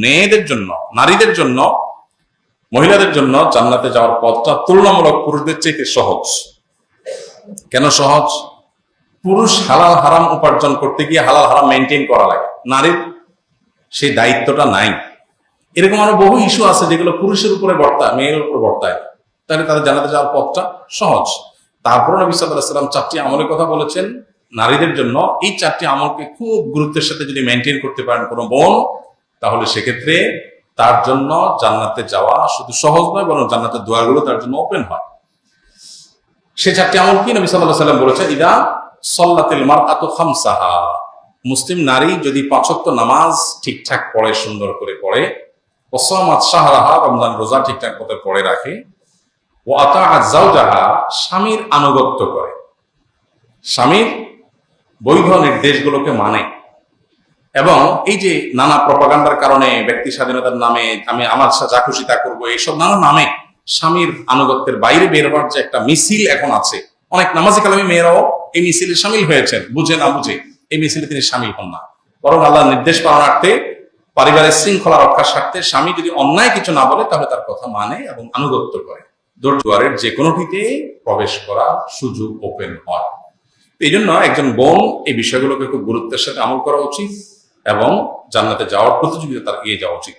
মেয়েদের জন্য, নারীদের জন্য, মহিলাদের জন্য জান্নাতে যাওয়ার পথটা তুলনামূলক পুরুষদের চেয়ে সহজ। কেন সহজ? পুরুষ হালাল হারাম উপার্জন করতে গিয়ে হালাল হারাম মেনটেন করা লাগে, নারীর সেই দায়িত্বটা নাই। এরকম আরো বহু ইস্যু আছে যেগুলো পুরুষের উপরে বর্তায়, মেয়ের উপরে বর্তায়, তাহলে তাদের জান্নাতে যাওয়ার পথটা সহজ। তারপর নবী সাল্লাল্লাহু আলাইহি ওয়াসাল্লাম 4টি আমলের কথা বলেছেন নারীদের জন্য। এই 4টি আমলকে খুব গুরুত্বের সাথে যদি মেনটেন করতে পারেন কোনো বোন, তাহলে সেক্ষেত্রে তার জন্য জান্নাতে যাওয়া শুধু সহজ নয়, বরং জান্নাতের দুয়ারগুলো তার জন্য ওপেন হয়। সে 4টি আমল কি? নবী সাল্লাল্লাহু আলাইহি ওয়াসাল্লাম বলেছেন, ইদা সাল্লাতিল মারআতু খামসাহা, মুসলিম নারী যদি 5 ওয়াক্ত নামাজ ঠিকঠাক পড়ে, সুন্দর করে পড়ে, ওয়া সামাত শাহরাহা, রমজান রোজা ঠিকঠাক মতো পড়ে রাখে, ও আতাআত যাওজাহা, স্বামীর আনুগত্য করে, স্বামীর বৈধ নির্দেশগুলোকে মানে, এবং এই যে নানা প্রপাগান্ডার কারণে ব্যক্তি স্বাধীনতার নামে আমি আমার যা খুশি তা করবো, এইসব নানা নামে স্বামীর আনুগত্যের বাইরে বের হওয়ার যে একটা মিছিল এখন আছে, অনেক নামাজি কালামী মেয়েরাও এই মিছিলে সামিল হয়েছেন, বুঝে না বুঝে এই মিছিলে তিনি সামিল হন না, বরং আল্লাহর নির্দেশ পালনার্থে, পারিবারিক শৃঙ্খলা রক্ষার স্বার্থে স্বামী যদি অন্যায় কিছু না বলে তাহলে তার কথা মানে এবং আনুগত্য করে, দুয়ারের যে কোনোটিতে প্রবেশ করার সুযোগ ওপেন হয়। এই জন্য একজন বোন এই বিষয়গুলোকে খুব গুরুত্বের সাথে আমল করা উচিত এবং জান্নাতে যাওয়ার প্রতিযোগিতা তার এগিয়ে যাওয়া উচিত।